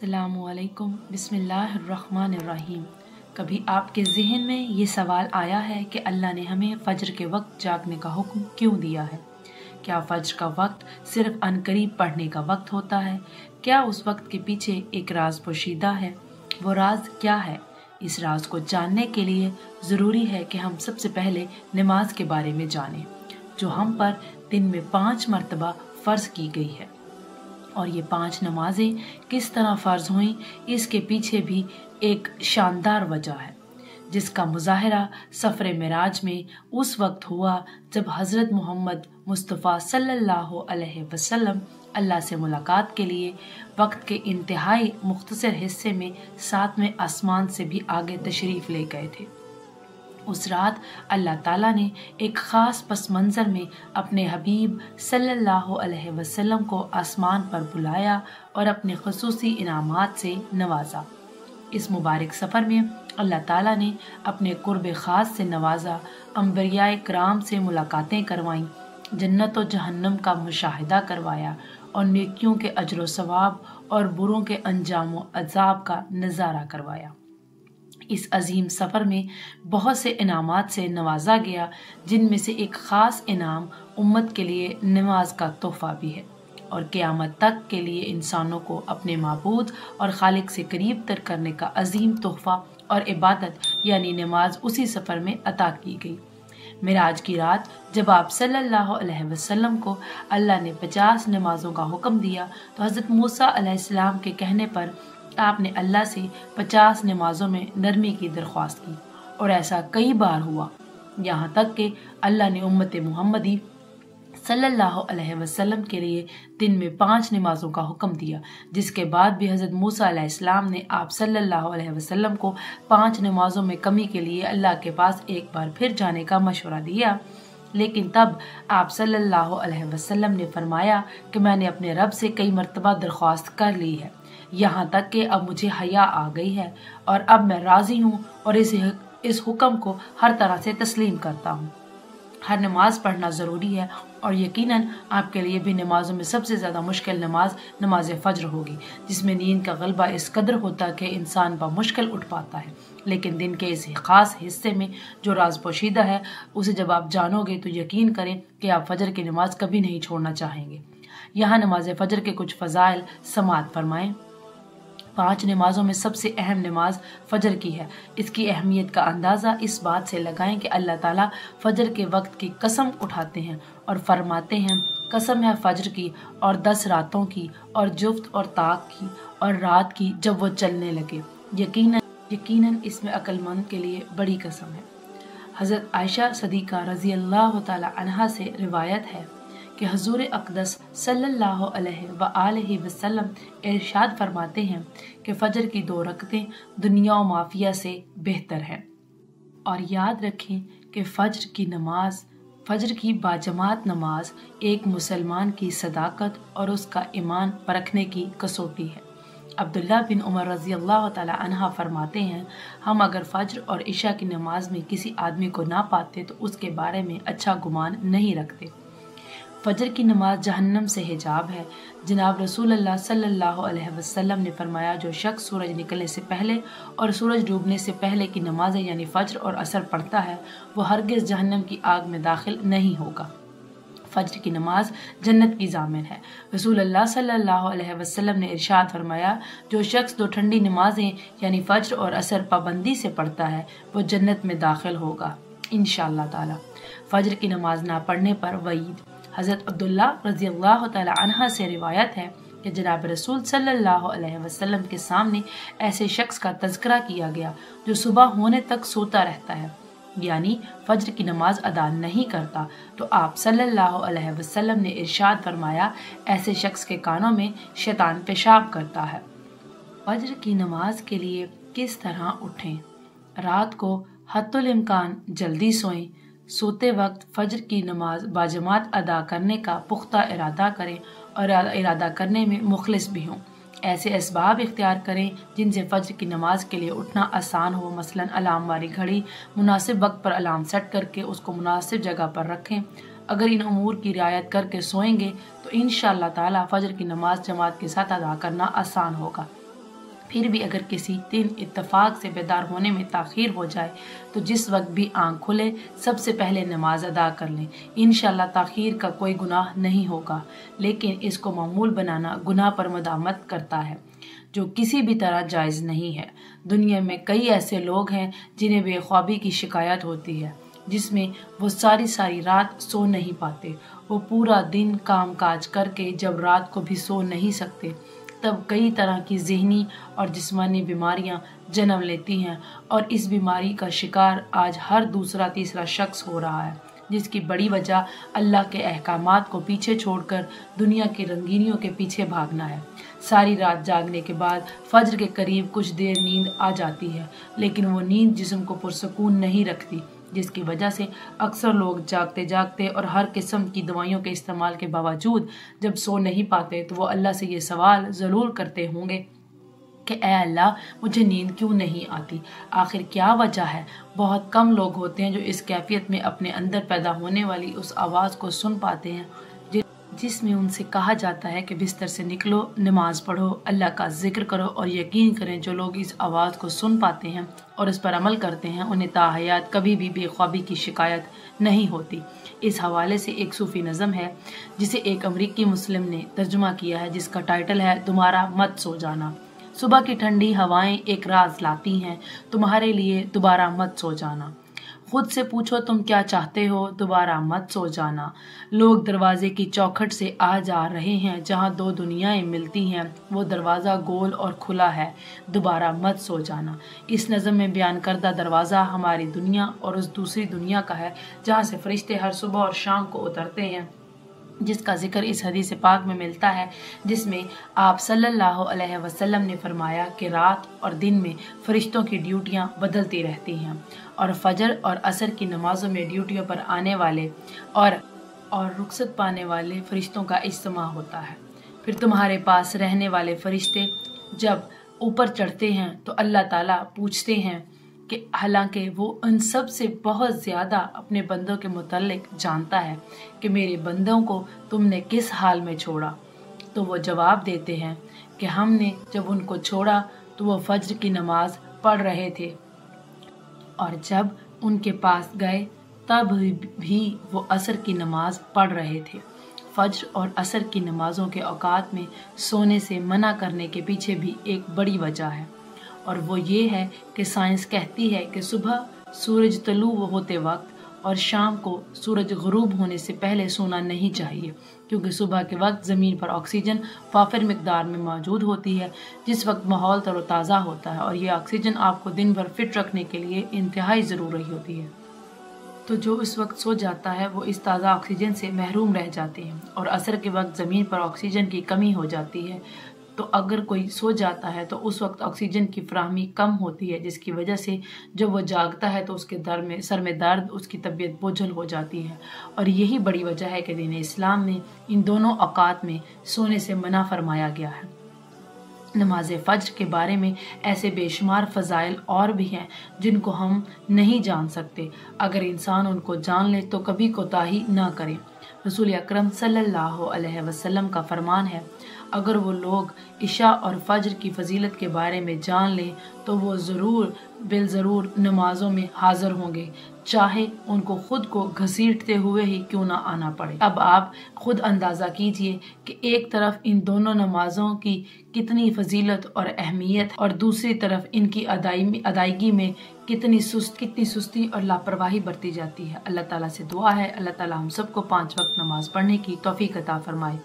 अस्सलामुअलैकुम बिस्मिल्लाहिर्रहमानिर्रहीम। कभी आपके ज़हन में ये सवाल आया है कि अल्लाह ने हमें फ़ज्र के वक्त जागने का हुक्म क्यों दिया है? क्या फ़ज्र का वक्त सिर्फ़ अनकरीब पढ़ने का वक्त होता है? क्या उस वक्त के पीछे एक राज पोशीदा है? वो राज क्या है? इस राज को जानने के लिए ज़रूरी है कि हम सबसे पहले नमाज के बारे में जानें, जो हम पर दिन में 5 मरतबा फ़र्ज़ की गई है। और ये 5 नमाजें किस तरह फ़र्ज़ हुईं, इसके पीछे भी एक शानदार वजह है, जिसका मुज़ाहरा सफ़र मिराज में उस वक्त हुआ जब हज़रत मोहम्मद मुस्तफ़ा सल्लल्लाहु अलैहि वसल्लम अल्लाह से मुलाकात के लिए वक्त के इंतहाई मुख्तसर हिस्से में 7वें आसमान से भी आगे तशरीफ़ ले गए थे। उस रात अल्लाह ताला ने एक ख़ास पस मंज़र में अपने हबीब सल्लल्लाहु अलैहि वसल्लम को आसमान पर बुलाया और अपने ख़ुसूसी इनामात से नवाजा। इस मुबारक सफ़र में अल्लाह ताला ने अपने कुर्ब ख़ास से नवाजा, अंबियाए किराम से मुलाकातें करवाईं, जन्नत और जहन्नम का मुशाहिदा करवाया और नेकियों के अजर व सवाब और बुरों के अंजाम व अज़ाब का नज़ारा करवाया। इस अजीम सफ़र में बहुत से इनामात से नवाजा गया, जिनमें से एक ख़ास इनाम उम्मत के लिए नमाज का तोहफ़ा भी है और क़यामत तक के लिए इंसानों को अपने माबूद और खालिक से करीब तर करने का अजीम तोहफ़ा और इबादत यानी नमाज उसी सफ़र में अता की गई। मिराज की रात जब आप सल्लल्लाहु अलैहि वसल्लम को अल्लाह ने 50 नमाजों का हुक्म दिया, तो हज़रत मूसा अलैहिस्सलाम के कहने पर आपने अल्लाह से 50 नमाजों में नरमी की दरख्वास्त की और ऐसा कई बार हुआ, यहाँ तक कि अल्लाह ने उम्मत मुहम्मदी सल्लल्लाहु अलैहि वसल्लम के लिए दिन में 5 नमाजों का हुक्म दिया, जिसके बाद भी हज़रत मूसा अलैहिस्सलाम ने आप सल्लल्लाहु अलैहि वसल्लम को 5 नमाजों में कमी के लिए अल्लाह के पास एक बार फिर जाने का मशवरा दिया। लेकिन तब आप सल्लल्लाहु अलैहि वसल्लम ने फरमाया कि मैंने अपने रब से कई मरतबा दरख्वास्त कर ली है, यहाँ तक कि अब मुझे हया आ गई है और अब मैं राज़ी हूँ और इस हुक्म को हर तरह से तस्लीम करता हूँ। हर नमाज पढ़ना ज़रूरी है और यकीनन आपके लिए भी नमाजों में सबसे ज़्यादा मुश्किल नमाज फ़ज्र होगी, जिसमें नींद का गलबा इस कदर होता कि इंसान बामुश्किल उठ पाता है। लेकिन दिन के इस ख़ास हिस्से में जो राज पोशीदा है, उसे जब आप जानोगे तो यकीन करें कि आप फ़ज्र की नमाज कभी नहीं छोड़ना चाहेंगे। यहाँ नमाज फ़ज्र के कुछ फ़ज़ाइल समाअत फरमाएँ। 5 नमाजों में सबसे अहम नमाज फ़ज्र की है। इसकी अहमियत का अंदाज़ा इस बात से लगाएं कि अल्लाह ताला फ़ज्र के वक्त की कसम उठाते हैं और फरमाते हैं, कसम है फ़ज्र की और 10 रातों की और जुफ्त और ताक की और रात की जब वो चलने लगे, यकीनन इसमें अक्लमंद के लिए बड़ी कसम है। हज़रत आयशा सदीक़ा रज़ी अल्लाह तआला अन्हा से रिवायत है कि हुज़ूर अक़दस सल्लल्लाहु अलैहि वसल्लम इरशाद फरमाते हैं कि फ़ज्र की 2 रकतें दुनिया और माफिया से बेहतर हैं। और याद रखें कि फ़ज्र की बाजमात नमाज एक मुसलमान की सदाकत और उसका ईमान परखने की कसौटी है। अब्दुल्ला बिन उमर रज़ी अल्लाह तआला अन्हा फरमाते हैं, हम अगर फ़ज्र और इशा की नमाज में किसी आदमी को ना पाते तो उसके बारे में अच्छा गुमान नहीं रखते। फ़ज्र की नमाज जहन्नम से हिजाब है। जनाब रसूलुल्लाह सल्लल्लाहु अलैहि वसल्लम ने फरमाया, जो शख्स सूरज निकलने से पहले और सूरज डूबने से पहले की नमाज़ें यानी फ़ज्र और असर पढ़ता है, वो हरगिज़ जहन्नम की आग में दाखिल नहीं होगा। फ़ज्र की नमाज जन्नत की ज़ामिन है। रसूलुल्लाह सल्लल्लाहु अलैहि वसल्लम ने इरशाद फरमाया, जो शख्स 2 ठंडी नमाजें यानी फ़ज्र और असर पाबंदी से पढ़ता है, वो जन्नत में दाखिल होगा इंशाअल्लाह ताला। फ़ज्र की नमाज ना पढ़ने पर वईद। हज़रत अब्दुल्ला रज़ी अल्लाह तआला अन्हा से रिवायत है कि जनाब रसूल सल्लल्लाहु अलैहि वसल्लम के सामने ऐसे शख्स का तज़किरा किया गया जो सुबह होने तक सोता रहता है, यानी फ़ज्र की नमाज अदा नहीं करता, तो आप सल्लल्लाहु अलैहि वसल्लम ने इरशाद फरमाया, ऐसे शख्स के कानों में शैतान पेशाब करता है। फ़ज्र की नमाज के लिए किस तरह उठें? रात को हत्तुल इम्कान जल्दी सोएं। सोते वक्त फ़ज्र की नमाज बाजमात अदा करने का पुख्ता इरादा करें और इरादा करने में मुखलिस भी हों। ऐसे असबाब इख्तियार करें जिनसे फ़ज्र की नमाज के लिए उठना आसान हो। मसलन अलार्म वाली घड़ी, मुनासिब वक्त पर अलार्म सेट करके उसको मुनासिब जगह पर रखें। अगर इन अमूर की रियायत करके सोएंगे तो इंशाअल्लाह ताला फ़ज्र की नमाज जमात के साथ अदा करना आसान होगा। फिर भी अगर किसी दिन इत्तेफाक से बेदार होने में ताख़ीर हो जाए तो जिस वक्त भी आँख खुले सबसे पहले नमाज अदा कर लें। इंशाअल्लाह ताख़ीर का कोई गुनाह नहीं होगा, लेकिन इसको मामूल बनाना गुनाह पर मदामत करता है जो किसी भी तरह जायज़ नहीं है। दुनिया में कई ऐसे लोग हैं जिन्हें बेख्वाबी की शिकायत होती है, जिसमें वो सारी सारी रात सो नहीं पाते। वो पूरा दिन काम काज करके जब रात को भी सो नहीं सकते तब कई तरह की ज़हनी और जिस्मानी बीमारियां जन्म लेती हैं, और इस बीमारी का शिकार आज हर दूसरा तीसरा शख्स हो रहा है, जिसकी बड़ी वजह अल्लाह के अहकामात को पीछे छोड़कर दुनिया की रंगीनियों के पीछे भागना है। सारी रात जागने के बाद फज्र के करीब कुछ देर नींद आ जाती है, लेकिन वो नींद जिस्म को पुरसकून नहीं रखती, जिसकी वजह से अक्सर लोग जागते जागते और हर किस्म की दवाइयों के इस्तेमाल के बावजूद जब सो नहीं पाते तो वो अल्लाह से ये सवाल ज़रूर करते होंगे कि ऐ अल्लाह, मुझे नींद क्यों नहीं आती। आखिर क्या वजह है? बहुत कम लोग होते हैं जो इस कैफियत में अपने अंदर पैदा होने वाली उस आवाज़ को सुन पाते हैं जिसमें उनसे कहा जाता है कि बिस्तर से निकलो, नमाज पढ़ो, अल्लाह का जिक्र करो। और यकीन करें, जो लोग इस आवाज़ को सुन पाते हैं और इस पर अमल करते हैं उन्हें ताहयात कभी भी बेख्वाबी की शिकायत नहीं होती। इस हवाले से एक सूफ़ी नज़म है जिसे एक अमरीकी मुस्लिम ने तर्जुमा किया है, जिसका टाइटल है दोबारा मत सो जाना। सुबह की ठंडी हवाएं एक राज लाती हैं तुम्हारे लिए, दोबारा मत सो जाना। खुद से पूछो तुम क्या चाहते हो, दोबारा मत सो जाना। लोग दरवाजे की चौखट से आ जा रहे हैं जहां दो दुनियाएं मिलती हैं, वो दरवाज़ा गोल और खुला है, दोबारा मत सो जाना। इस नज़म में बयान करदा दरवाज़ा हमारी दुनिया और उस दूसरी दुनिया का है जहां से फरिश्ते हर सुबह और शाम को उतरते हैं, जिसका जिक्र इस हदीस पाक में मिलता है, जिसमें आप सल्लल्लाहु अलैहि वसल्लम ने फरमाया कि रात और दिन में फरिश्तों की ड्यूटियां बदलती रहती हैं और फजर और असर की नमाजों में ड्यूटियों पर आने वाले और रुखसत पाने वाले फरिश्तों का इज्तिमा होता है। फिर तुम्हारे पास रहने वाले फरिश्ते जब ऊपर चढ़ते हैं तो अल्लाह ताला पूछते हैं कि हालांकि वो उन सब से बहुत ज़्यादा अपने बंदों के मुतालिक जानता है कि मेरे बंदों को तुमने किस हाल में छोड़ा, तो वो जवाब देते हैं कि हमने जब उनको छोड़ा तो वो फज्र की नमाज पढ़ रहे थे, और जब उनके पास गए तब भी वो असर की नमाज पढ़ रहे थे। फज्र और असर की नमाज़ों के औकात में सोने से मना करने के पीछे भी एक बड़ी वजह है, और वो ये है कि साइंस कहती है कि सुबह सूरज तलू होते वक्त और शाम को सूरज गुरूब होने से पहले सोना नहीं चाहिए, क्योंकि सुबह के वक्त ज़मीन पर ऑक्सीजन वाफिर मिकदार में मौजूद होती है, जिस वक्त माहौल तरोताज़ा होता है, और ये ऑक्सीजन आपको दिन भर फिट रखने के लिए इंतहाई ज़रूरी होती है। तो जो इस वक्त सो जाता है वो इस ताज़ा ऑक्सीजन से महरूम रह जाते हैं, और असर के वक्त ज़मीन पर ऑक्सीजन की कमी हो जाती है। तो अगर कोई सो जाता है तो उस वक्त ऑक्सीजन की फराहमी कम होती है, जिसकी वजह से जब वो जागता है तो उसके सर में दर्द, उसकी तबीयत बोझल हो जाती है। और यही बड़ी वजह है कि दीन इस्लाम में इन दोनों औकात में सोने से मना फरमाया गया है। नमाज फ़ज्र के बारे में ऐसे बेशुमार फ़ज़ाइल और भी हैं जिनको हम नहीं जान सकते। अगर इंसान उनको जान ले तो कभी कोताही ना करे। रसूल अकरम सल्लल्लाहु अलैहि वसल्लम का फरमान है, अगर वो लोग इशा और फज्र की फजीलत के बारे में जान लें तो वो ज़रूर नमाजों में हाज़िर होंगे, चाहे उनको खुद को घसीटते हुए ही क्यों ना आना पड़े। अब आप खुद अंदाज़ा कीजिए कि एक तरफ इन दोनों नमाजों की कितनी फजीलत और अहमियत, और दूसरी तरफ इनकी अदायगी में कितनी सुस्ती और लापरवाही बरती जाती है। अल्लाह ताला से दुआ है, अल्लाह ताला हम सबको 5 वक्त नमाज पढ़ने की तौफीक अता फरमाए।